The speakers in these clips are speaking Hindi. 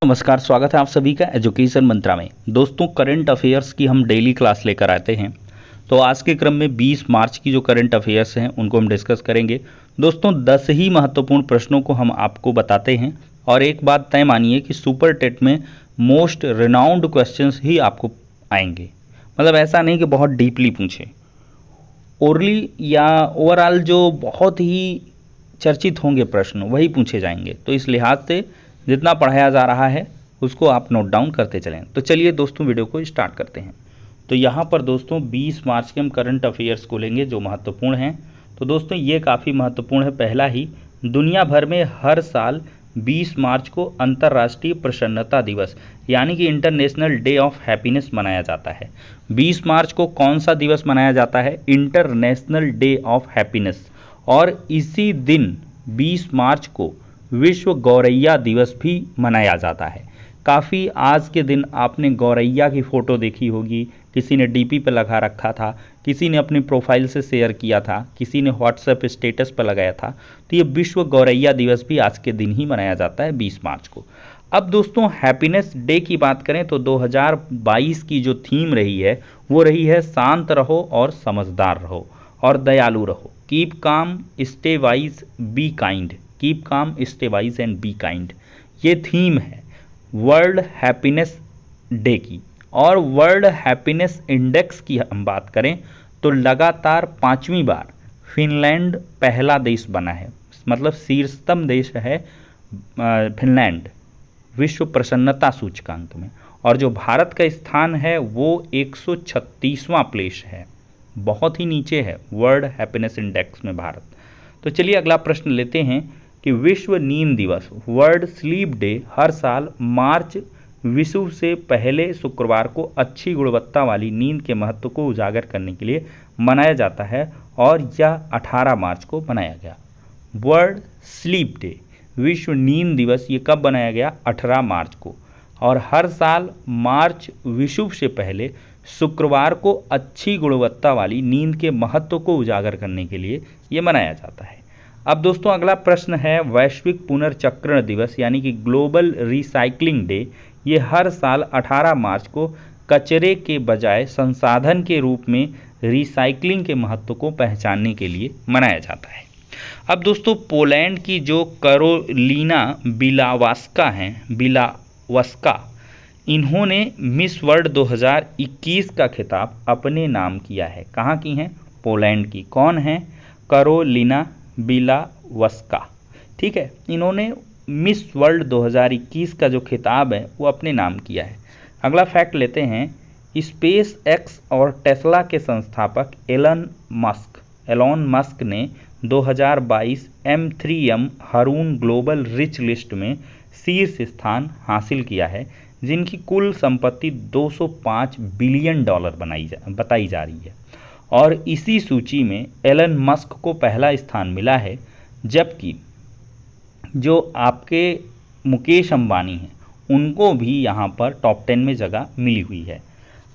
नमस्कार, स्वागत है आप सभी का एजुकेशन मंत्रा में। दोस्तों, करंट अफेयर्स की हम डेली क्लास लेकर आते हैं। तो आज के क्रम में 20 मार्च की जो करंट अफेयर्स हैं उनको हम डिस्कस करेंगे। दोस्तों, 10 ही महत्वपूर्ण प्रश्नों को हम आपको बताते हैं और एक बात तय मानिए कि सुपर टेट में मोस्ट रिनाउंड क्वेश्चंस ही आपको आएंगे। मतलब ऐसा नहीं कि बहुत डीपली पूछे, ओरली या ओवरऑल जो बहुत ही चर्चित होंगे प्रश्न वही पूछे जाएंगे। तो इस लिहाज से जितना पढ़ाया जा रहा है उसको आप नोट डाउन करते चलें। तो चलिए दोस्तों, वीडियो को स्टार्ट करते हैं। तो यहाँ पर दोस्तों 20 मार्च के हम करंट अफेयर्स को लेंगे जो महत्वपूर्ण हैं। तो दोस्तों ये काफ़ी महत्वपूर्ण है। पहला ही, दुनिया भर में हर साल 20 मार्च को अंतर्राष्ट्रीय प्रसन्नता दिवस यानी कि इंटरनेशनल डे ऑफ हैप्पीनेस मनाया जाता है। 20 मार्च को कौन सा दिवस मनाया जाता है? International day of happiness. और इसी दिन 20 मार्च को विश्व गौरैया दिवस भी मनाया जाता है। काफ़ी आज के दिन आपने गौरैया की फ़ोटो देखी होगी, किसी ने डीपी पर लगा रखा था, किसी ने अपनी प्रोफाइल से शेयर किया था, किसी ने व्हाट्सएप स्टेटस पर लगाया था। तो ये विश्व गौरैया दिवस भी आज के दिन ही मनाया जाता है 20 मार्च को। अब दोस्तों हैप्पीनेस डे की बात करें तो 2022 की जो थीम रही है वो रही है शांत रहो और समझदार रहो और दयालु रहो। Keep calm, stay wise, be kind. Keep calm, stay wise and be kind, ये थीम है वर्ल्ड हैप्पीनेस डे की। और वर्ल्ड हैप्पीनेस इंडेक्स की हम बात करें तो लगातार 5वीं बार फिनलैंड पहला देश बना है। मतलब शीर्षतम देश है फिनलैंड विश्व प्रसन्नता सूचकांक में। और जो भारत का स्थान है वो 136वां प्लेस है, बहुत ही नीचे है वर्ल्ड हैप्पीनेस इंडेक्स में भारत। तो चलिए अगला प्रश्न लेते हैं कि विश्व नींद दिवस वर्ल्ड स्लीप डे हर साल मार्च विषुव से पहले शुक्रवार को अच्छी गुणवत्ता वाली नींद के महत्व को उजागर करने के लिए मनाया जाता है और यह 18 मार्च को बनाया गया। वर्ल्ड स्लीप डे विश्व नींद दिवस ये कब बनाया गया? 18 मार्च को। और हर साल मार्च विषुव से पहले शुक्रवार को अच्छी गुणवत्ता वाली नींद के महत्व को उजागर करने के लिए ये मनाया जाता है। अब दोस्तों अगला प्रश्न है वैश्विक पुनर्चक्रण दिवस यानी कि ग्लोबल रिसाइकलिंग डे। ये हर साल 18 मार्च को कचरे के बजाय संसाधन के रूप में रिसाइकलिंग के महत्व को पहचानने के लिए मनाया जाता है। अब दोस्तों पोलैंड की जो करोलिना बिलावास्का इन्होंने मिस वर्ल्ड 2021 का खिताब अपने नाम किया है। कहाँ की हैं? पोलैंड की। कौन है? Carolina Bielawska. ठीक है, इन्होंने मिस वर्ल्ड 2021 का जो खिताब है वो अपने नाम किया है। अगला फैक्ट लेते हैं, स्पेस एक्स और टेस्ला के संस्थापक एलन मस्क ने 2022 M3M हारून ग्लोबल रिच लिस्ट में शीर्ष स्थान हासिल किया है, जिनकी कुल संपत्ति $205 बिलियन बताई जा रही है। और इसी सूची में एलन मस्क को पहला स्थान मिला है, जबकि जो आपके मुकेश अंबानी हैं उनको भी यहाँ पर टॉप 10 में जगह मिली हुई है।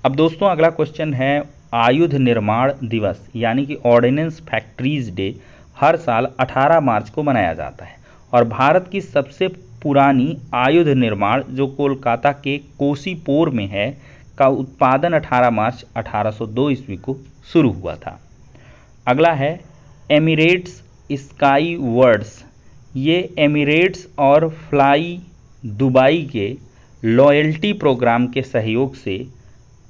अब दोस्तों अगला क्वेश्चन है आयुध निर्माण दिवस यानी कि ऑर्डिनेंस फैक्ट्रीज डे हर साल 18 मार्च को मनाया जाता है। और भारत की सबसे पुरानी आयुध निर्माण जो कोलकाता के कोसीपोर में है का उत्पादन 18 मार्च 1802 ईस्वी को शुरू हुआ था। अगला है एमिरेट्स स्काई वर्ड्स। ये एमिरेट्स और फ्लाई दुबई के लॉयल्टी प्रोग्राम के सहयोग से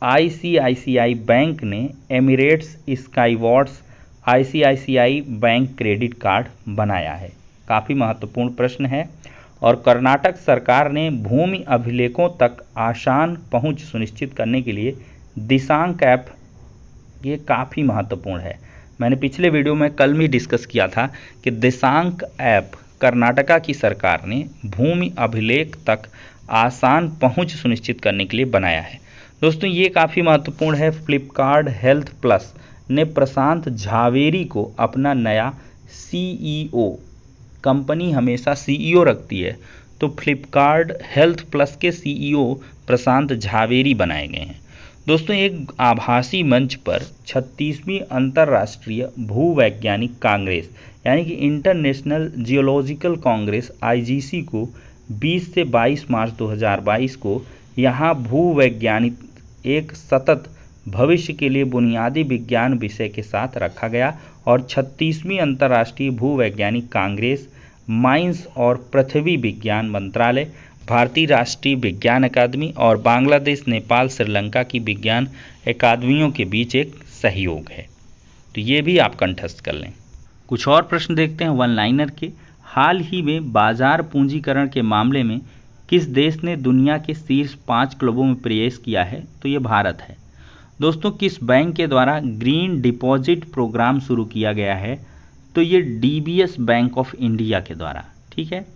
ICICI बैंक ने Emirates sky words ICICI bank credit card बनाया है। काफ़ी महत्वपूर्ण प्रश्न है। और कर्नाटक सरकार ने भूमि अभिलेखों तक आसान पहुंच सुनिश्चित करने के लिए दिशांक ऐप, ये काफ़ी महत्वपूर्ण है। मैंने पिछले वीडियो में कल भी डिस्कस किया था कि दिशांक ऐप कर्नाटका की सरकार ने भूमि अभिलेख तक आसान पहुंच सुनिश्चित करने के लिए बनाया है। दोस्तों ये काफ़ी महत्वपूर्ण है। फ्लिपकार्ट हेल्थ प्लस ने प्रशांत झावेरी को अपना नया CEO, कंपनी हमेशा CEO रखती है, तो फ्लिपकार्ट हेल्थ प्लस के CEO प्रशांत झावेरी बनाए गए हैं। दोस्तों एक आभासी मंच पर 36वीं अंतर्राष्ट्रीय भूवैज्ञानिक कांग्रेस यानी कि इंटरनेशनल जियोलॉजिकल कांग्रेस IGC को 20 से 22 मार्च 2022 को यहाँ भूवैज्ञानिक एक सतत भविष्य के लिए बुनियादी विज्ञान विषय के साथ रखा गया और 36वीं अंतर्राष्ट्रीय भूवैज्ञानिक कांग्रेस, माइंस और पृथ्वी विज्ञान मंत्रालय, भारतीय राष्ट्रीय विज्ञान अकादमी और बांग्लादेश, नेपाल, श्रीलंका की विज्ञान अकादमियों के बीच एक सहयोग है। तो ये भी आप कंठस्थ कर लें। कुछ और प्रश्न देखते हैं वन लाइनर के। हाल ही में बाजार पूंजीकरण के मामले में किस देश ने दुनिया के शीर्ष 5 क्लबों में प्रवेश किया है? तो ये भारत है। दोस्तों, किस बैंक के द्वारा ग्रीन डिपॉजिट प्रोग्राम शुरू किया गया है? तो ये DBS बैंक ऑफ इंडिया के द्वारा। ठीक है।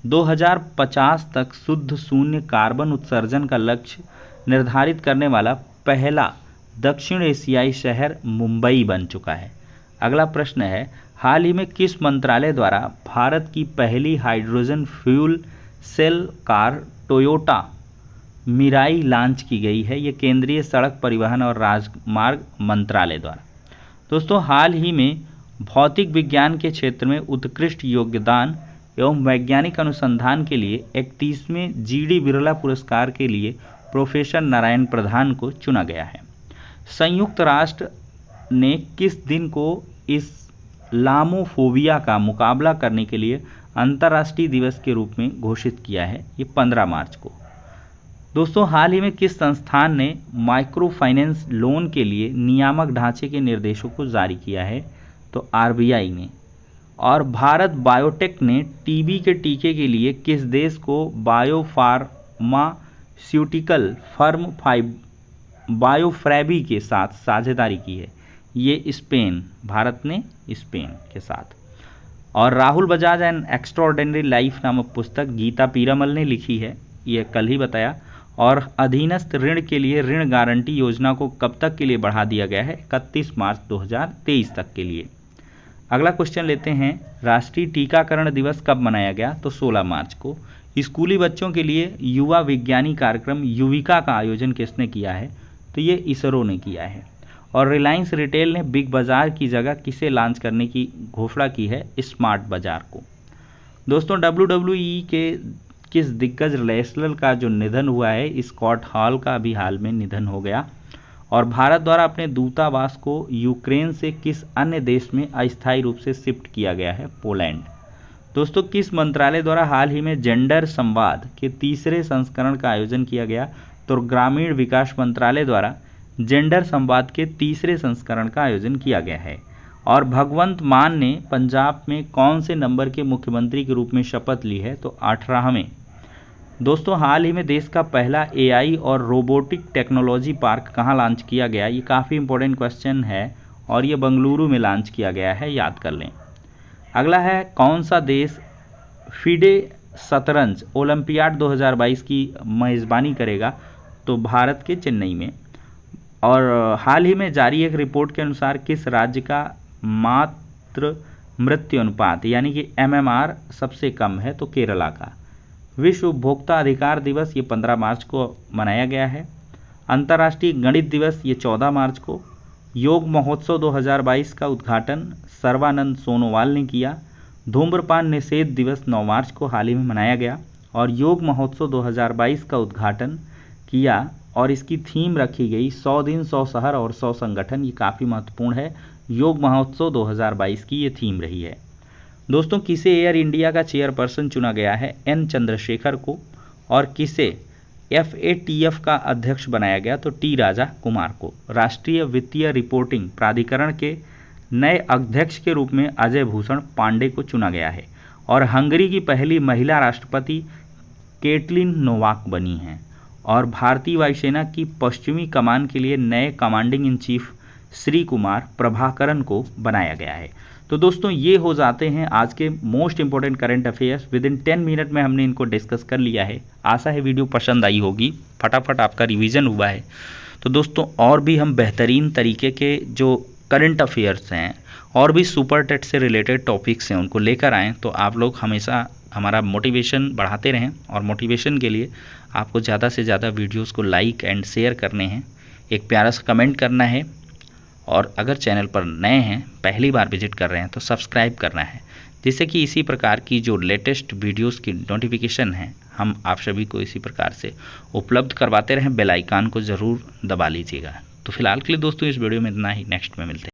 2050 तक शुद्ध शून्य कार्बन उत्सर्जन का लक्ष्य निर्धारित करने वाला पहला दक्षिण एशियाई शहर मुंबई बन चुका है। अगला प्रश्न है, हाल ही में किस मंत्रालय द्वारा भारत की पहली hydrogen fuel cell car Toyota Mirai launch की गई है? ये केंद्रीय सड़क परिवहन और राजमार्ग मंत्रालय द्वारा। दोस्तों, हाल ही में भौतिक विज्ञान के क्षेत्र में उत्कृष्ट योगदान एवं वैज्ञानिक अनुसंधान के लिए 31वें GD बिरला पुरस्कार के लिए प्रोफेसर नारायण प्रधान को चुना गया है। संयुक्त राष्ट्र ने किस दिन को इस्लामोफोबिया का मुकाबला करने के लिए अंतर्राष्ट्रीय दिवस के रूप में घोषित किया है? ये 15 मार्च को। दोस्तों, हाल ही में किस संस्थान ने माइक्रो फाइनेंस लोन के लिए नियामक ढांचे के निर्देशों को जारी किया है? तो RBI ने। और भारत बायोटेक ने टीबी के टीके के लिए किस देश को बायोफार्मास्यूटिकल फर्म बायोफ्रैबी के साथ साझेदारी की है? ये स्पेन, भारत ने स्पेन के साथ। और Rahul Bajaj and extraordinary life नामक पुस्तक गीता पीरामल ने लिखी है, ये कल ही बताया। और अधीनस्थ ऋण के लिए ऋण गारंटी योजना को कब तक के लिए बढ़ा दिया गया है? 31 मार्च 2023 तक के लिए। अगला क्वेश्चन लेते हैं, राष्ट्रीय टीकाकरण दिवस कब मनाया गया? तो 16 मार्च को। स्कूली बच्चों के लिए युवा विज्ञानी कार्यक्रम युविका का आयोजन किसने किया है? तो ये इसरो ने किया है। और रिलायंस रिटेल ने बिग बाजार की जगह किसे लॉन्च करने की घोषणा की है? स्मार्ट बाजार को। दोस्तों, WWE के किस दिग्गज रेसलर का जो निधन हुआ है, स्कॉट हॉल का अभी हाल में निधन हो गया। और भारत द्वारा अपने दूतावास को यूक्रेन से किस अन्य देश में अस्थायी रूप से शिफ्ट किया गया है? पोलैंड। दोस्तों, किस मंत्रालय द्वारा हाल ही में जेंडर संवाद के 3रे संस्करण का आयोजन किया गया? तो ग्रामीण विकास मंत्रालय द्वारा जेंडर संवाद के 3रे संस्करण का आयोजन किया गया है। और भगवंत मान ने पंजाब में कौन से नंबर के मुख्यमंत्री के रूप में शपथ ली है? तो 18वें। दोस्तों, हाल ही में देश का पहला AI और रोबोटिक टेक्नोलॉजी पार्क कहाँ लॉन्च किया गया? ये काफ़ी इंपॉर्टेंट क्वेश्चन है और ये बेंगलुरु में लॉन्च किया गया है, याद कर लें। अगला है, कौन सा देश FIDE शतरंज ओलंपियाड 2022 की मेज़बानी करेगा? तो भारत के चेन्नई में। और हाल ही में जारी एक रिपोर्ट के अनुसार किस राज्य का मातृ मृत्यु अनुपात यानी कि MMR सबसे कम है? तो केरला का। विश्व उपभोक्ता अधिकार दिवस ये 15 मार्च को मनाया गया है। अंतर्राष्ट्रीय गणित दिवस ये 14 मार्च को। योग महोत्सव 2022 का उद्घाटन सर्बानंद सोनोवाल ने किया। धूम्रपान निषेध दिवस 9 मार्च को हाल ही में मनाया गया। और योग महोत्सव 2022 का उद्घाटन किया और इसकी थीम रखी गई 100 दिन 100 शहर और 100 संगठन। ये काफ़ी महत्वपूर्ण है, योग महोत्सव 2022 की ये थीम रही है। दोस्तों, किसे एयर इंडिया का चेयरपर्सन चुना गया है? N चंद्रशेखर को। और किसे FATF का अध्यक्ष बनाया गया? तो T राजा कुमार को। राष्ट्रीय वित्तीय रिपोर्टिंग प्राधिकरण के नए अध्यक्ष के रूप में अजय भूषण पांडे को चुना गया है। और हंगरी की पहली महिला राष्ट्रपति केटलिन नोवाक बनी हैं। और भारतीय वायुसेना की पश्चिमी कमान के लिए नए commanding in chief Shri Kumar Prabhakaran को बनाया गया है। तो दोस्तों, ये हो जाते हैं आज के most important current affairs. With in 10 minute में हमने इनको डिस्कस कर लिया है। आशा है वीडियो पसंद आई होगी, फटाफट आपका रिवीजन हुआ है। तो दोस्तों, और भी हम बेहतरीन तरीके के जो करंट अफेयर्स हैं और भी सुपर टेट से रिलेटेड टॉपिक्स हैं उनको लेकर आएँ। तो आप लोग हमेशा हमारा मोटिवेशन बढ़ाते रहें। और मोटिवेशन के लिए आपको ज़्यादा से ज़्यादा वीडियोज़ को लाइक एंड शेयर करने हैं, एक प्यारा सा कमेंट करना है। और अगर चैनल पर नए हैं, पहली बार विजिट कर रहे हैं, तो सब्सक्राइब करना है, जिससे कि इसी प्रकार की जो लेटेस्ट वीडियोस की नोटिफिकेशन है हम आप सभी को इसी प्रकार से उपलब्ध करवाते रहें। बेल आइकन को ज़रूर दबा लीजिएगा। तो फिलहाल के लिए दोस्तों इस वीडियो में इतना ही, नेक्स्ट में मिलते हैं।